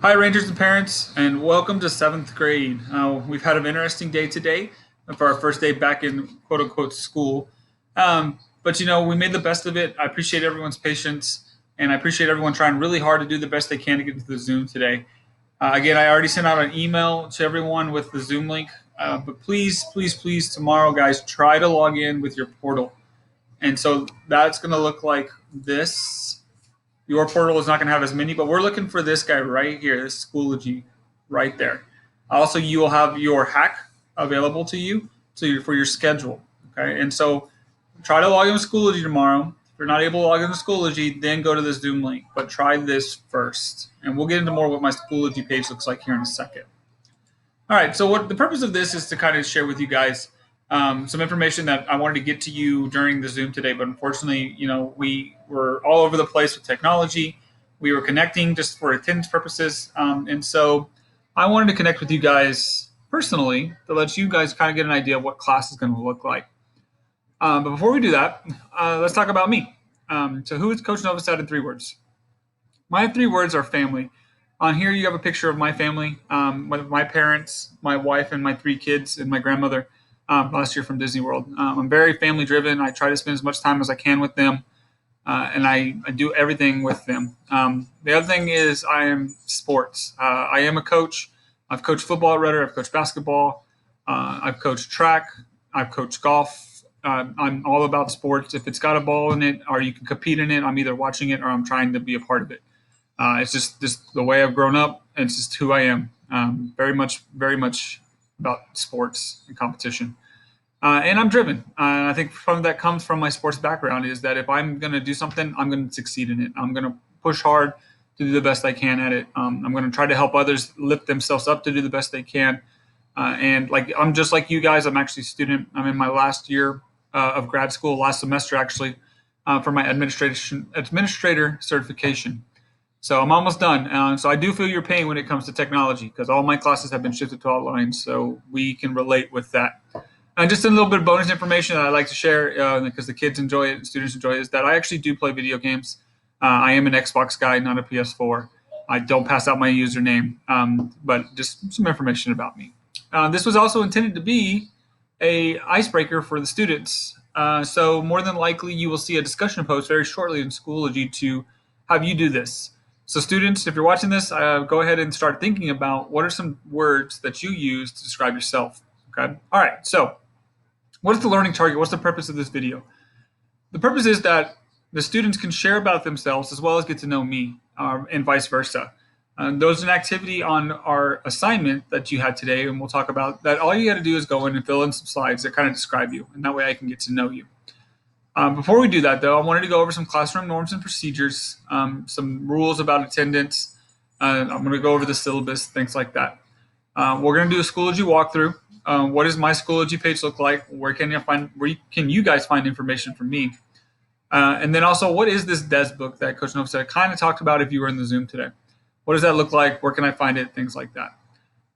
Hi, Rangers and parents, and welcome to seventh grade. We've had an interesting day today for our first day back in quote unquote school. But we made the best of it. I appreciate everyone's patience, and I appreciate everyone trying really hard to do the best they can to get into the Zoom today. Again, I already sent out an email to everyone with the Zoom link, but please, please, please, tomorrow, guys, try to log in with your portal. And so that's going to look like this. Your portal is not going to have as many, but we're looking for this guy right here, this Schoology right there. Also, you will have your hack available to you for your schedule. Okay, and so try to log in with Schoology tomorrow. If you're not able to log in with Schoology, then go to the Zoom link. But try this first, and we'll get into more what my Schoology page looks like here in a second. All right, so what the purpose of this is to kind of share with you guys some information that I wanted to get to you during the Zoom today, but unfortunately, we were all over the place with technology. We were connecting just for attendance purposes, and so I wanted to connect with you guys personally to let you guys kind of get an idea of what class is going to look like. But before we do that, let's talk about me. So, who is Coach Novosad in 3 words? My 3 words are family. On here, you have a picture of my family, with my parents, my wife, and my 3 kids, and my grandmother last year from Disney World. I'm very family driven. I try to spend as much time as I can with them, and I do everything with them. The other thing is I am sports. I am a coach. I've coached football at Rudder. I've coached basketball. I've coached track. I've coached golf. I'm all about sports. If it's got a ball in it or you can compete in it, I'm either watching it or I'm trying to be a part of it. It's just the way I've grown up. And it's just who I am. Very much about sports and competition. And I'm driven. I think some of that comes from my sports background is that if I'm going to do something, I'm going to succeed in it. I'm going to push hard to do the best I can at it. I'm going to try to help others lift themselves up to do the best they can. And I'm just like you guys. I'm actually a student. I'm in my last year of grad school, last semester actually, for my administrator certification. So I'm almost done. So I do feel your pain when it comes to technology because all my classes have been shifted to online, so we can relate with that. And just a little bit of bonus information that I like to share because the kids enjoy it and students enjoy it is that I actually do play video games. I am an Xbox guy, not a PS4. I don't pass out my username, but just some information about me. This was also intended to be a icebreaker for the students. So more than likely, you will see a discussion post very shortly in Schoology to have you do this. So students, if you're watching this, go ahead and start thinking about what are some words that you use to describe yourself. Okay. All right. So what is the learning target? What's the purpose of this video? The purpose is that the students can share about themselves as well as get to know me, and vice versa. There's an activity on our assignment that you had today, and we'll talk about that. All you got to do is go in and fill in some slides that kind of describe you, and that way I can get to know you. Before we do that, though, I wanted to go over some classroom norms and procedures, some rules about attendance. I'm going to go over the syllabus, things like that. We're going to do a Schoology walkthrough. What does my Schoology page look like? Where can you guys find information from me? And then also, what is this DES book that Coach Nova said kind of talked about if you were in the Zoom today? What does that look like? Where can I find it? Things like that.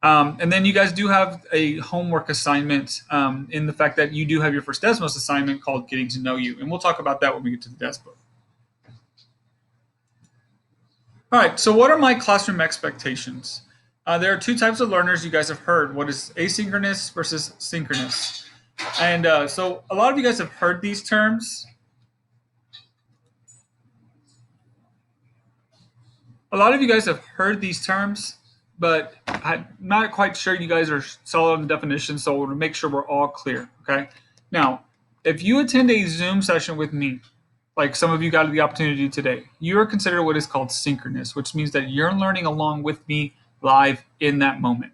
And then you guys do have a homework assignment in the fact that you do have your first Desmos assignment called Getting to Know You. And we'll talk about that when we get to the DES book. All right, so what are my classroom expectations? There are 2 types of learners you guys have heard. What is asynchronous versus synchronous? And so a lot of you guys have heard these terms. But I'm not quite sure you guys are solid on the definition, so I want to make sure we're all clear, okay? Now, if you attend a Zoom session with me, like some of you got the opportunity today, you are considered what is called synchronous, which means that you're learning along with me live in that moment.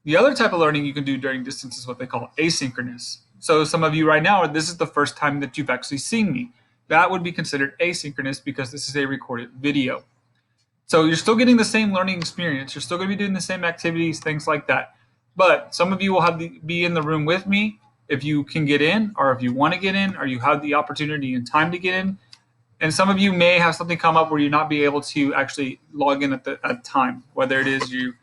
The other type of learning you can do during distance is what they call asynchronous. So some of you right now, this is the first time that you've actually seen me. That would be considered asynchronous because this is a recorded video. So you're still getting the same learning experience. You're still going to be doing the same activities, things like that. But some of you will be in the room with me if you can get in, or if you want to get in, or you have the opportunity and time to get in. And some of you may have something come up where you're not be able to actually log in at the time, whether it is you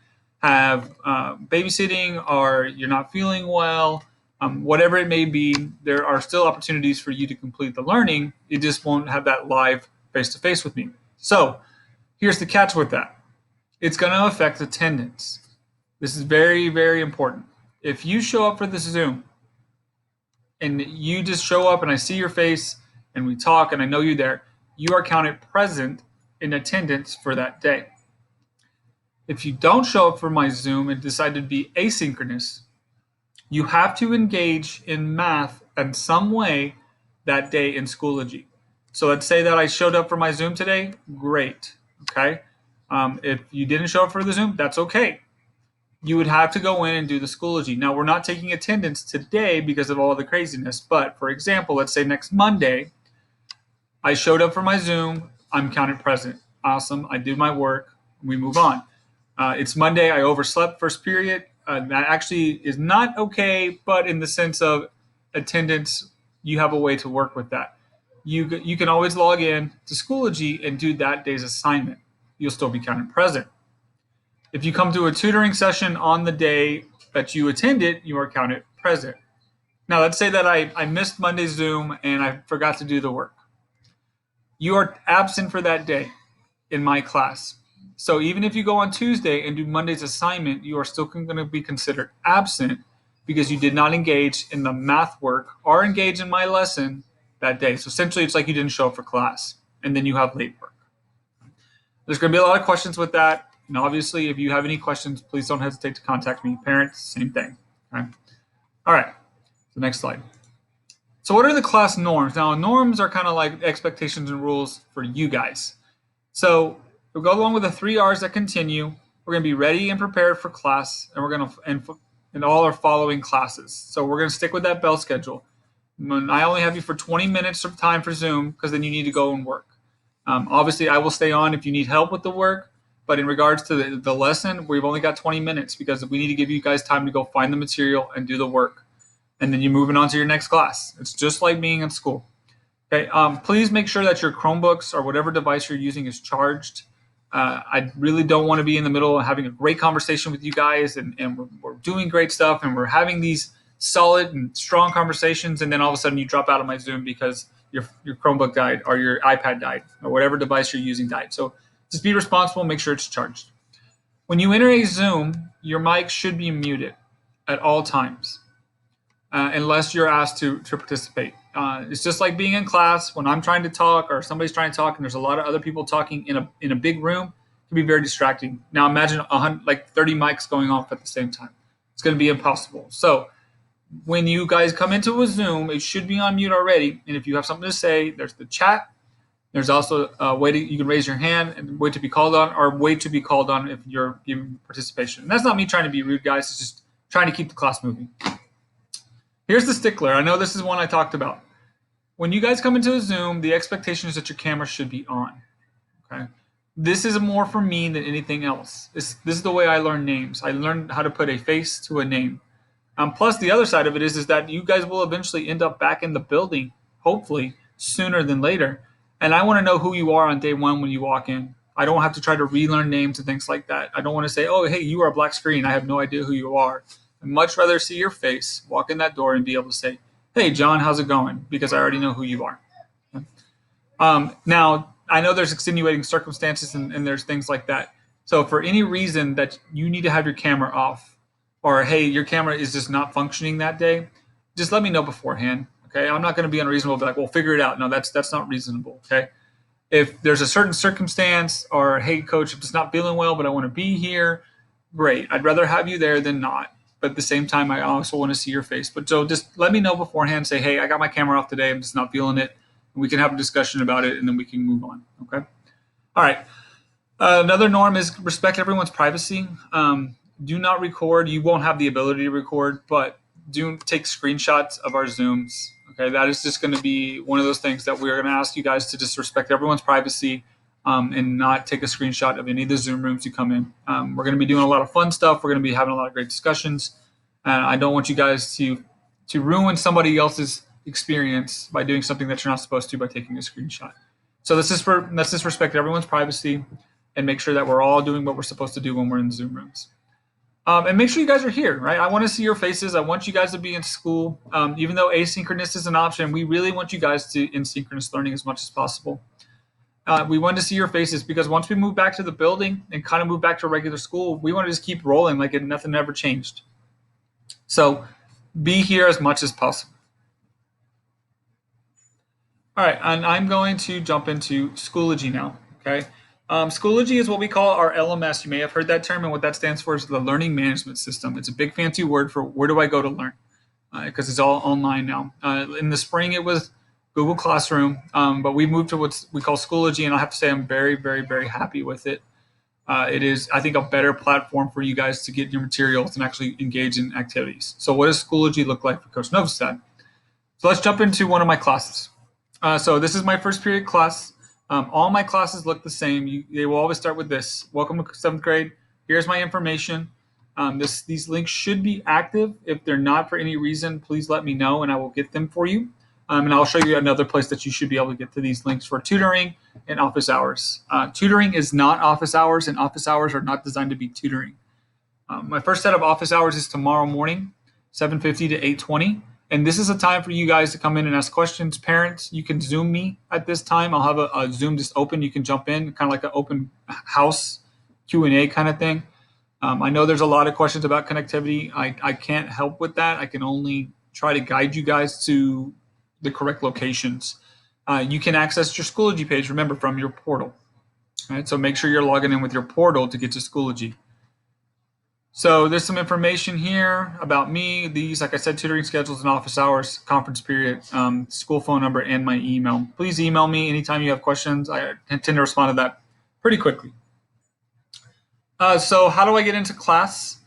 have babysitting or you're not feeling well, whatever it may be. There are still opportunities for you to complete the learning. You just won't have that live face-to-face with me. So here's the catch with that. It's going to affect attendance. This is very, very important. If you show up for this Zoom and you just show up and I see your face and we talk and I know you there, you are counted present in attendance for that day. If you don't show up for my Zoom and decide to be asynchronous, you have to engage in math in some way that day in Schoology. So let's say that I showed up for my Zoom today. Great. Okay. If you didn't show up for the Zoom, that's okay. You would have to go in and do the Schoology. Now, we're not taking attendance today because of all the craziness. But for example, let's say next Monday, I showed up for my Zoom. I'm counted present. Awesome. I did my work. We move on. It's Monday. I overslept first period. That actually is not okay, but in the sense of attendance, you have a way to work with that. You can always log in to Schoology and do that day's assignment. You'll still be counted present. If you come to a tutoring session on the day that you attended, you are counted present. Now, let's say that I missed Monday's Zoom and I forgot to do the work. You are absent for that day in my class. So even if you go on Tuesday and do Monday's assignment, you are still going to be considered absent because you did not engage in the math work or engage in my lesson that day. So essentially, it's like you didn't show up for class, and then you have late work. There's going to be a lot of questions with that. And obviously, if you have any questions, please don't hesitate to contact me. Parents, same thing. Okay? All right, the next slide. So what are the class norms? Now, norms are kind of like expectations and rules for you guys. So we'll go along with the 3 R's that continue. We're going to be ready and prepared for class, and we're going to and all our following classes. So we're going to stick with that bell schedule. I only have you for 20 minutes of time for Zoom because then you need to go and work. Obviously, I will stay on if you need help with the work, but in regards to the lesson, we've only got 20 minutes because we need to give you guys time to go find the material and do the work. And then you're moving on to your next class. It's just like being in school. Okay. Please make sure that your Chromebooks or whatever device you're using is charged. I really don't want to be in the middle of having a great conversation with you guys, and we're doing great stuff, and we're having these solid and strong conversations, and then all of a sudden you drop out of my Zoom because your Chromebook died or your iPad died or whatever device you're using died. So just be responsible, make sure it's charged. When you enter a Zoom, your mic should be muted at all times, unless you're asked to participate. It's just like being in class. When I'm trying to talk or somebody's trying to talk and there's a lot of other people talking in a big room, it can be very distracting. Now imagine 30 mics going off at the same time. It's going to be impossible. So when you guys come into a Zoom, it should be on mute already. And if you have something to say, there's the chat. There's also a way you can raise your hand and wait to be called on, or wait to be called on if you're giving participation. And that's not me trying to be rude, guys. It's just trying to keep the class moving. Here's the stickler. I know this is one I talked about. When you guys come into a Zoom, the expectation is that your camera should be on. Okay. This is more for me than anything else. This is the way I learn names. I learned how to put a face to a name. Plus, the other side of it is that you guys will eventually end up back in the building, hopefully, sooner than later. And I want to know who you are on day one when you walk in. I don't have to try to relearn names and things like that. I don't want to say, oh, hey, you are a black screen. I have no idea who you are. I'd much rather see your face, walk in that door, and be able to say, hey, John, how's it going? Because I already know who you are. Now, I know there's extenuating circumstances and there's things like that. So for any reason that you need to have your camera off, or, hey, your camera is just not functioning that day, just let me know beforehand. Okay, I'm not going to be unreasonable, be like, well, figure it out. No, that's not reasonable. Okay, if there's a certain circumstance, or, hey, coach, I'm just not feeling well, but I want to be here, great. I'd rather have you there than not. But at the same time, I also want to see your face. But so just let me know beforehand. Say, hey, I got my camera off today. I'm just not feeling it. And we can have a discussion about it, and then we can move on. Okay. All right. Another norm is respect everyone's privacy. Do not record. You won't have the ability to record, but do take screenshots of our Zooms. Okay, that is just going to be one of those things that we're going to ask you guys to just respect everyone's privacy, and not take a screenshot of any of the Zoom rooms you come in. We're going to be doing a lot of fun stuff. We're going to be having a lot of great discussions. I don't want you guys to ruin somebody else's experience by doing something that you're not supposed to by taking a screenshot. So let's just respect everyone's privacy and make sure that we're all doing what we're supposed to do when we're in the Zoom rooms. And make sure you guys are here, right? I want to see your faces. I want you guys to be in school. Even though asynchronous is an option, we really want you guys to in synchronous learning as much as possible. We wanted to see your faces because once we moved back to the building and kind of moved back to regular school, we want to just keep rolling like nothing ever changed. So be here as much as possible. All right, and I'm going to jump into Schoology now. Okay, Schoology is what we call our LMS. You may have heard that term, and what that stands for is the Learning Management System. It's a big fancy word for where do I go to learn, because it's all online now. In the spring, it was Google Classroom, but we moved to what we call Schoology, and I have to say I'm very, very, very happy with it. It is, I think, a better platform for you guys to get your materials and actually engage in activities. So, what does Schoology look like for Coach Novosad? So, let's jump into one of my classes. So, this is my first period class. All my classes look the same. They will always start with this. Welcome to seventh grade. Here's my information. These links should be active. If they're not for any reason, please let me know and I will get them for you. And I'll show you another place that you should be able to get to these links for tutoring and office hours. Tutoring is not office hours, and office hours are not designed to be tutoring. My first set of office hours is tomorrow morning, 7:50 to 8:20. And this is a time for you guys to come in and ask questions. Parents, you can Zoom me at this time. I'll have a Zoom just open. You can jump in, kind of like an open house Q&A kind of thing. I know there's a lot of questions about connectivity. I can't help with that. I can only try to guide you guys to the correct locations. You can access your Schoology page, remember, from your portal. Right? So make sure you're logging in with your portal to get to Schoology. So there's some information here about me. These, like I said, tutoring schedules and office hours, conference period, school phone number, and my email. Please email me anytime you have questions. I tend to respond to that pretty quickly. So how do I get into class?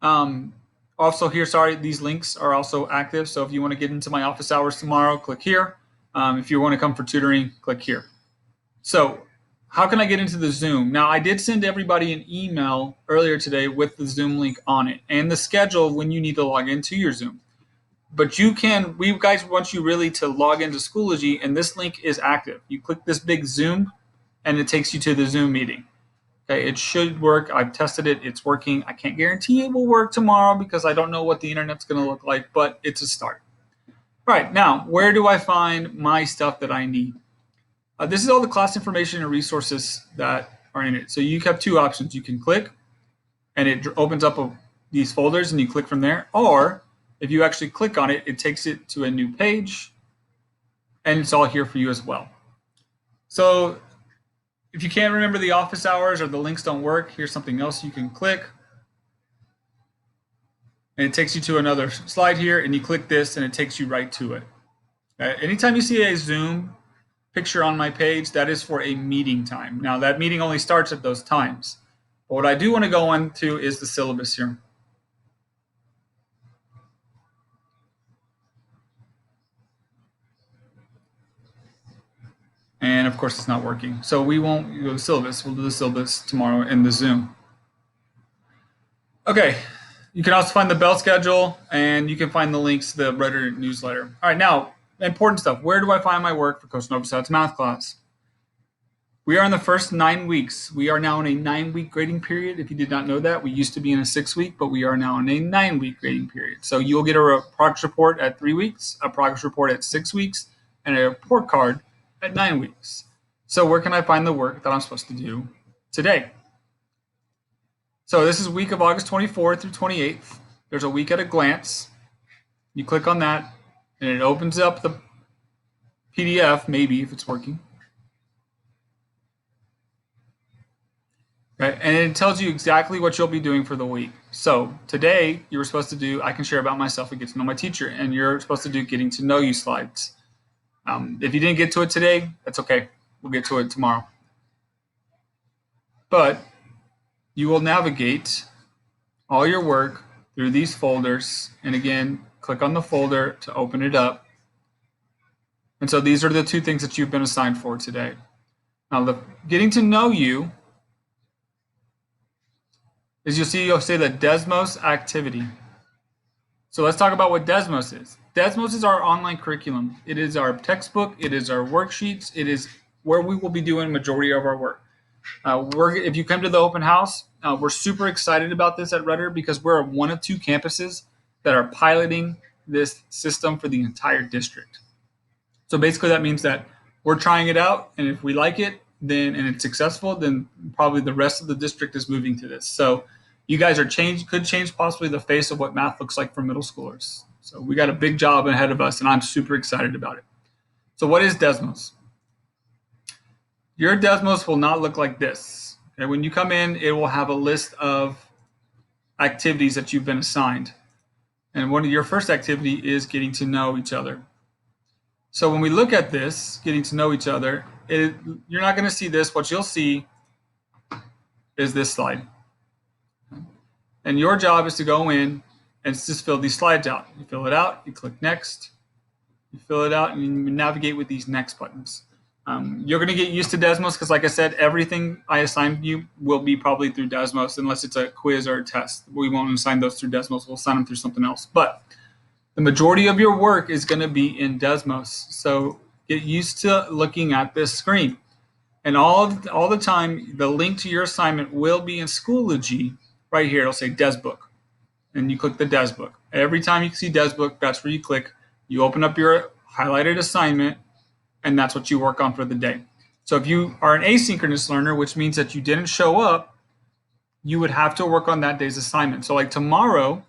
Also here, sorry, these links are also active. So if you want to get into my office hours tomorrow, click here. If you want to come for tutoring, click here. So how can I get into the Zoom? Now, I did send everybody an email earlier today with the Zoom link on it and the schedule of when you need to log into your Zoom. But we guys want you really to log into Schoology, and this link is active. You click this big Zoom, and it takes you to the Zoom meeting. Okay, it should work. I've tested it. It's working. I can't guarantee it will work tomorrow because I don't know what the internet's going to look like, but it's a start. All right, now, where do I find my stuff that I need? This is all the class information and resources that are in it. So you have two options. You can click, and it opens up these folders, and you click from there. Or if you actually click on it, it takes it to a new page, and it's all here for you as well. So if you can't remember the office hours or the links don't work, here's something else you can click. And it takes you to another slide here, and you click this, and it takes you right to it. Anytime you see a Zoom picture on my page, that is for a meeting time. Now, that meeting only starts at those times. But what I do want to go into is the syllabus here. And of course, it's not working. So we won't do the syllabus. We'll do the syllabus tomorrow in the Zoom. Okay. You can also find the bell schedule, and you can find the links to the Rudder newsletter. All right, now, important stuff. Where do I find my work for Coach Novosad's math class? We are in the first 9 weeks. We are now in a 9-week grading period. If you did not know that, we used to be in a 6-week, but we are now in a 9-week grading period. So you'll get a progress report at 3 weeks, a progress report at 6 weeks, and a report card at 9 weeks. So where can I find the work that I'm supposed to do today? So this is week of August 24th through 28th. There's a week at a glance. You click on that, and it opens up the PDF, maybe if it's working. Right, and it tells you exactly what you'll be doing for the week. So today you were supposed to do, I can share about myself and get to know my teacher, and you're supposed to do getting to know you slides. If you didn't get to it today, that's okay. We'll get to it tomorrow. But you will navigate all your work through these folders, and again, click on the folder to open it up. And so these are the two things that you've been assigned for today. Now, the getting to know you is you'll say the Desmos activity. So let's talk about what Desmos is. Desmos is our online curriculum. It is our textbook. It is our worksheets. It is where we will be doing the majority of our work. If you come to the open house, we're super excited about this at Rudder because we're one of 2 campuses that are piloting this system for the entire district. So basically that means that we're trying it out, and if we like it, then and it's successful, then probably the rest of the district is moving to this. So you guys could change possibly the face of what math looks like for middle schoolers. So we got a big job ahead of us, and I'm super excited about it. So what is Desmos? Your Desmos will not look like this. Okay, when you come in, it will have a list of activities that you've been assigned. And one of your first activity is getting to know each other. So when we look at this, getting to know each other, you're not going to see this. What you'll see is this slide. And your job is to go in and just fill these slides out. You fill it out, you click next, you fill it out, and you navigate with these next buttons. You're going to get used to Desmos because, like I said, everything I assign you will be probably through Desmos unless it's a quiz or a test. We won't assign those through Desmos. We'll assign them through something else. But the majority of your work is going to be in Desmos. So get used to looking at this screen. And all the time, the link to your assignment will be in Schoology right here. It'll say Desbook. And you click the Desbook. Every time you see Desbook, that's where you click. You open up your highlighted assignment, and that's what you work on for the day. So if you are an asynchronous learner, which means that you didn't show up, you would have to work on that day's assignment. So like tomorrow,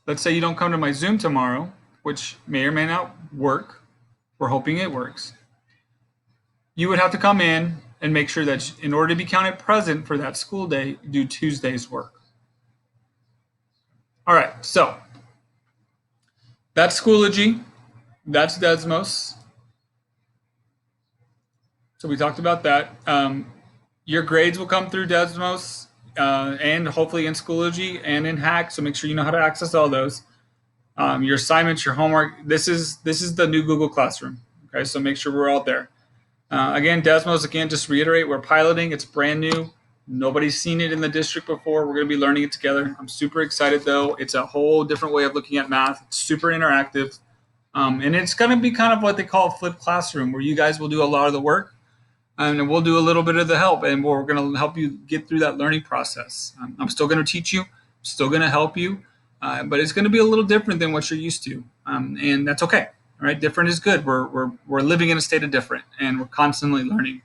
let's say you don't come to my Zoom tomorrow, which may or may not work. We're hoping it works. You would have to come in and make sure that in order to be counted present for that school day, do Tuesday's work. All right, so that's Schoology. That's Desmos. So we talked about that. Your grades will come through Desmos and hopefully in Schoology and in Hack. So make sure you know how to access all those. Your assignments, your homework. This is the new Google Classroom. Okay, so make sure we're all there. Again, Desmos. Again, just reiterate, we're piloting. It's brand new. Nobody's seen it in the district before. We're going to be learning it together. I'm super excited though. It's a whole different way of looking at math. It's super interactive. And it's going to be kind of what they call a flipped classroom, where you guys will do a lot of the work and we'll do a little bit of the help, and we're going to help you get through that learning process. I'm still going to teach you, still going to help you, but it's going to be a little different than what you're used to, and that's okay. All right, different is good. We're living in a state of different, and we're constantly learning.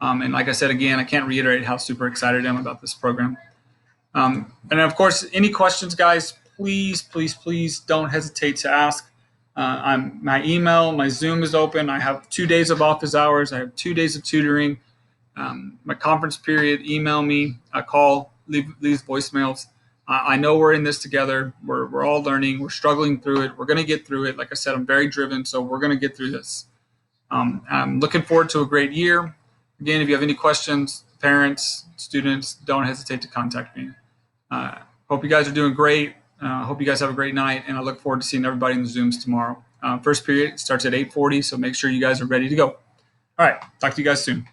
And like I said, again, I can't reiterate how super excited I am about this program. And of course, any questions, guys, please don't hesitate to ask. My email, my Zoom is open. I have 2 days of office hours. I have 2 days of tutoring. My conference period, email me, call, leave voicemails. I know we're in this together. We're all learning. We're struggling through it. We're going to get through it. Like I said, I'm very driven, so we're going to get through this. I'm looking forward to a great year. Again, if you have any questions, parents, students, don't hesitate to contact me. Hope you guys are doing great. Hope you guys have a great night, and I look forward to seeing everybody in the Zooms tomorrow. First period starts at 8:40, so make sure you guys are ready to go. All right, talk to you guys soon.